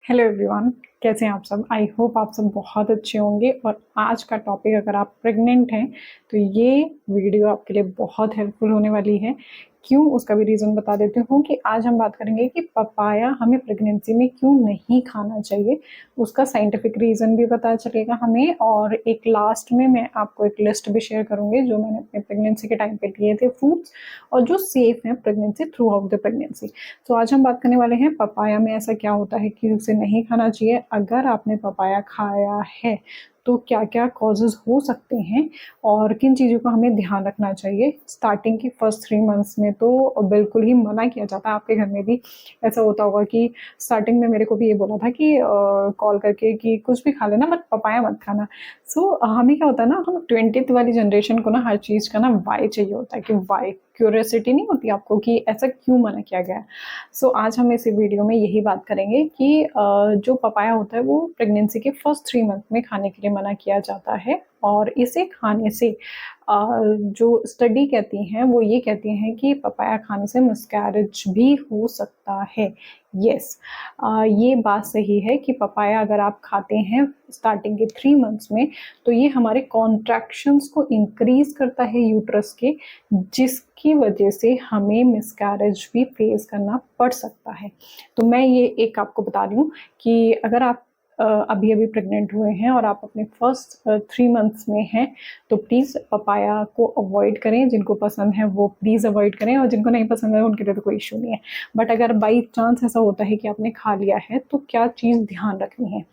Hello everyone, कैसे हैं आप सब। आई होप आप सब बहुत अच्छे होंगे। और आज का टॉपिक, अगर आप प्रेग्नेंट हैं तो ये वीडियो आपके लिए बहुत हेल्पफुल होने वाली है। क्यों, उसका भी रीज़न बता देती हूँ कि आज हम बात करेंगे कि पपाया हमें प्रेगनेंसी में क्यों नहीं खाना चाहिए। उसका साइंटिफिक रीज़न भी पता चलेगा हमें, और एक लास्ट में मैं आपको एक लिस्ट भी शेयर करूँगी जो मैंने अपने प्रेगनेंसी के टाइम पे लिए थे फ्रूट्स, और जो सेफ हैं pregnancy through out the pregnancy. तो आज हम बात करने वाले हैं पपाया में ऐसा क्या होता है कि उसे नहीं खाना चाहिए। अगर आपने पपाया खाया है तो क्या क्या कॉजेज़ हो सकते हैं और किन चीज़ों का हमें ध्यान रखना चाहिए। स्टार्टिंग की फर्स्ट 3 मंथ्स में तो बिल्कुल ही मना किया जाता है। आपके घर में भी ऐसा होता होगा कि स्टार्टिंग में मेरे को भी ये बोला था कि कॉल करके कि कुछ भी खा लेना बट पपाया मत खाना। हमें क्या होता है ना, हम 20th वाली जनरेशन को ना हर चीज़ का ना वाई चाहिए होता है कि वाई, क्यूरियोसिटी नहीं होती आपको कि ऐसा क्यों मना किया गया है। आज हम इस वीडियो में यही बात करेंगे कि जो पपाया होता है वो प्रेगनेंसी के फर्स्ट 3 मंथ में खाने के लिए मना किया जाता है, और इसे खाने से जो स्टडी कहती हैं वो ये कहती हैं कि पपाया खाने से मिसकैरेज भी हो सकता है। यस, ये बात सही है कि पपाया अगर आप खाते हैं स्टार्टिंग के 3 मंथ्स में तो ये हमारे कॉन्ट्रैक्शंस को इंक्रीज करता है यूट्रस के, जिसकी वजह से हमें मिसकैरेज भी फेस करना पड़ सकता है। तो मैं ये एक आपको बता रही हूँ कि अगर आप अभी अभी प्रेग्नेंट हुए हैं और आप अपने फर्स्ट 3 मंथ्स में हैं तो प्लीज़ पपाया को अवॉइड करें। जिनको पसंद है वो प्लीज़ अवॉइड करें, और जिनको नहीं पसंद है उनके लिए तो कोई इशू नहीं है। बट अगर बाई चांस ऐसा होता है कि आपने खा लिया है तो क्या चीज़ ध्यान रखनी है।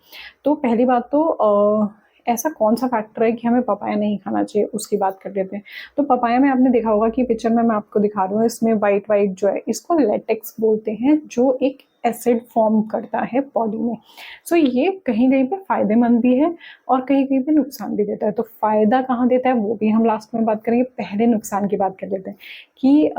तो पहली बात तो ऐसा कौन सा फैक्टर है कि हमें पपाया नहीं खाना चाहिए, उसकी बात कर लेते हैं। तो पपाया में आपने देखा होगा कि पिक्चर में मैं आपको दिखा रही हूँ, इसमें वाइट वाइट जो है इसको लेटेक्स बोलते हैं, जो एक एसिड फॉर्म करता है बॉडी में। ये कहीं कहीं पे फायदेमंद भी है और कहीं कहीं पे नुकसान भी देता है। तो फायदा कहाँ देता है वो भी हम लास्ट में बात करेंगे। पहले नुकसान की बात कर लेते हैं कि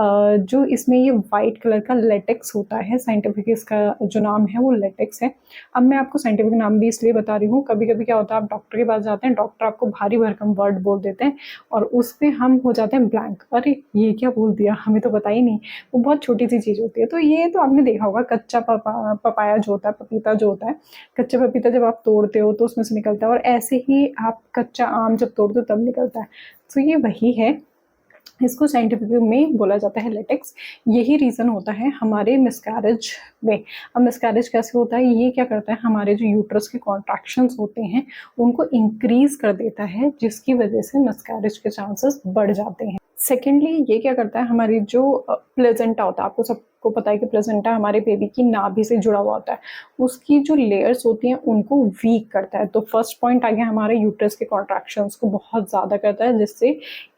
जो इसमें ये वाइट कलर का लेटेक्स होता है, साइंटिफिक इसका जो नाम है वो लेटेक्स है। अब मैं आपको साइंटिफिक नाम भी इसलिए बता रही हूँ, कभी कभी क्या होता है आप डॉक्टर के पास जाते हैं, डॉक्टर आपको भारी भरकम वर्ड बोल देते हैं और उसमें हम हो जाते हैं ब्लैंक, अरे ये क्या बोल दिया, हमें तो पता ही नहीं। वो बहुत छोटी सी चीज़ होती है। तो ये तो आपने देखा होगा, कच्चा पपाया जो होता है, पपीता जो होता है, कच्चा पपीता जब आप तोड़ते हो तो उसमें से निकलता है, और ऐसे ही आप कच्चा आम जब तोड़ते हो तब निकलता है। ये वही है, इसको साइंटिफिक में बोला जाता है लेटेक्स। यही रीज़न होता है हमारे मिसकैरेज में। अब मिसकैरेज कैसे होता है, ये क्या करता है, हमारे जो यूट्रस के कॉन्ट्रैक्शंस होते हैं उनको इंक्रीज कर देता है, जिसकी वजह से मिसकैरेज के चांसेस बढ़ जाते हैं। सेकेंडली ये क्या करता है, हमारी जो प्लेजेंटा होता है, आपको सबको पता है कि प्लेजेंटा हमारे बेबी की नाभि से जुड़ा हुआ होता है, उसकी जो लेयर्स होती हैं उनको वीक करता है। तो फर्स्ट पॉइंट आ गया हमारे यूट्रस के कॉन्ट्रैक्शंस को बहुत ज़्यादा करता है, जिससे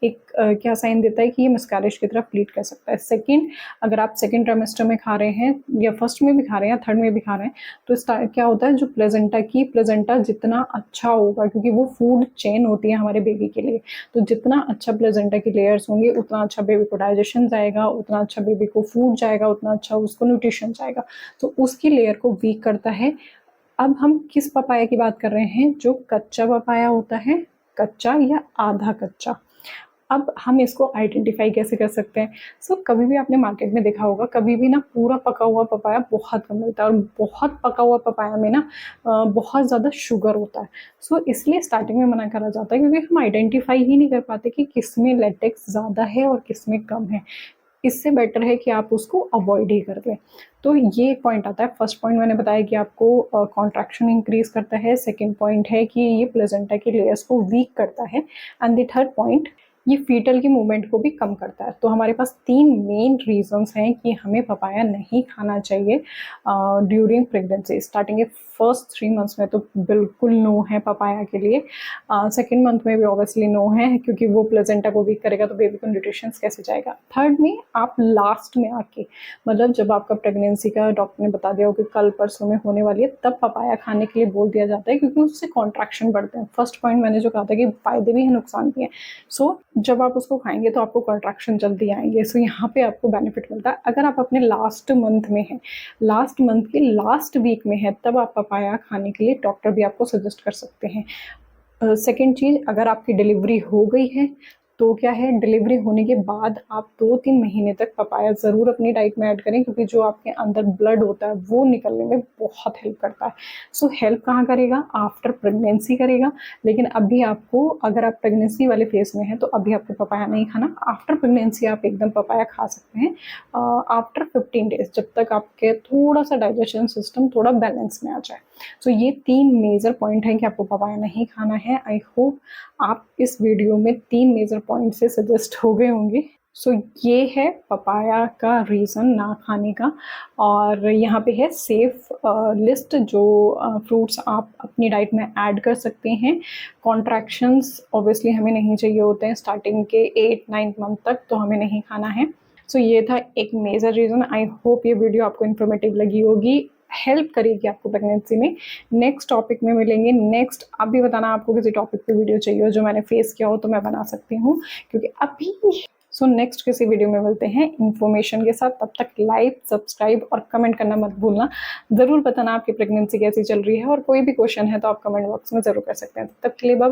एक क्या साइन देता है कि ये मिसकैरेज की तरफ लीड कर सकता है। सेकेंड, अगर आप सेकेंड ट्राइमेस्टर में खा रहे हैं या फर्स्ट में भी खा रहे हैं या थर्ड में भी खा रहे हैं तो क्या होता है, जो प्लेजेंटा जितना अच्छा होगा, क्योंकि वो फूड चेन होती है हमारे बेबी के लिए, तो जितना अच्छा प्लेजेंटा की लेयर्स होंगे उतना अच्छा बेबी को डाइजेशन जाएगा, उतना अच्छा बेबी को फूड जाएगा, उतना अच्छा उसको न्यूट्रिशन जाएगा। तो उसकी लेयर को वीक करता है। अब हम किस पपाया की बात कर रहे हैं, जो कच्चा पपाया होता है, कच्चा या आधा कच्चा। अब हम इसको आइडेंटिफाई कैसे कर सकते हैं। कभी भी आपने मार्केट में देखा होगा, कभी भी ना पूरा पका हुआ पपाया बहुत कम मिलता है, और बहुत पका हुआ पपाया में ना बहुत ज़्यादा शुगर होता है। इसलिए स्टार्टिंग में मना करा जाता है, क्योंकि हम आइडेंटिफाई ही नहीं कर पाते कि किस में लेटेक्स ज़्यादा है और किस में कम है। इससे बेटर है कि आप उसको अवॉइड ही कर दें। तो ये एक पॉइंट आता है। फर्स्ट पॉइंट मैंने बताया कि आपको कॉन्ट्रैक्शन इंक्रीज करता है। सेकेंड पॉइंट है कि ये प्लेजेंटा के लेयर्स को वीक करता है। एंड द थर्ड पॉइंट, ये फीटल की मूवमेंट को भी कम करता है। तो हमारे पास 3 मेन रीजंस हैं कि हमें पपाया नहीं खाना चाहिए ड्यूरिंग प्रेगनेंसी। स्टार्टिंग के फर्स्ट 3 मंथ्स में तो बिल्कुल नो है पपाया के लिए। सेकेंड मंथ में भी ऑब्वियसली नो है, क्योंकि वो प्लेजेंटा को वीक करेगा तो बेबी को न्यूट्रिशन कैसे जाएगा। थर्ड में आप लास्ट में आके, मतलब जब आपका प्रेगनेंसी का डॉक्टर ने बता दिया हो कि कल परसों में होने वाली है, तब पपाया खाने के लिए बोल दिया जाता है, क्योंकि उससे कॉन्ट्रैक्शन बढ़ते हैं। फर्स्ट पॉइंट मैंने जो कहा था कि फायदे भी हैं नुकसान भी हैं। जब आप उसको खाएंगे तो आपको कॉन्ट्रैक्शन जल्दी आएंगे। यहाँ पे आपको बेनिफिट मिलता है। अगर आप अपने लास्ट मंथ में हैं, लास्ट मंथ के लास्ट वीक में है, तब आप पपाया खाने के लिए डॉक्टर भी आपको सजेस्ट कर सकते हैं। सेकेंड चीज़, अगर आपकी डिलीवरी हो गई है तो क्या है, डिलीवरी होने के बाद आप 2-3 महीने तक पपाया ज़रूर अपनी डाइट में ऐड करें, क्योंकि जो आपके अंदर ब्लड होता है वो निकलने में बहुत हेल्प करता है। सो हेल्प कहाँ करेगा, आफ्टर प्रेगनेंसी करेगा। लेकिन अभी आपको, अगर आप प्रेगनेंसी वाले फेज में हैं तो अभी आपको पपाया नहीं खाना। आफ्टर प्रेगनेंसी आप एकदम पपाया खा सकते हैं आफ्टर 15 डेज, जब तक आपके थोड़ा सा डाइजेशन सिस्टम थोड़ा बैलेंस में आ जाए। सो ये 3 मेजर पॉइंट हैं कि आपको पपाया नहीं खाना है। आई होप आप इस वीडियो में 3 मेजर पॉइंट से सजेस्ट हो गए होंगे। सो ये है पपाया का रीज़न ना खाने का, और यहाँ पे है सेफ लिस्ट जो फ्रूट्स आप अपनी डाइट में ऐड कर सकते हैं। कॉन्ट्रैक्शंस ऑब्वियसली हमें नहीं चाहिए होते हैं स्टार्टिंग के 8-9 मंथ तक, तो हमें नहीं खाना है। सो ये था एक मेजर रीज़न। आई होप ये वीडियो आपको इन्फॉर्मेटिव लगी होगी, हेल्प करेगी आपको प्रेगनेंसी में। नेक्स्ट टॉपिक में मिलेंगे। नेक्स्ट आप भी बताना आपको किसी टॉपिक पे वीडियो चाहिए हो जो मैंने फेस किया हो, तो मैं बना सकती हूँ, क्योंकि अभी सो नेक्स्ट किसी वीडियो में मिलते हैं इन्फॉर्मेशन के साथ। तब तक लाइक, सब्सक्राइब और कमेंट करना मत भूलना। ज़रूर बताना आपकी प्रेगनेंसी कैसी चल रही है, और कोई भी क्वेश्चन है तो आप कमेंट बॉक्स में ज़रूर कर सकते हैं। तब तक के लिए बाय।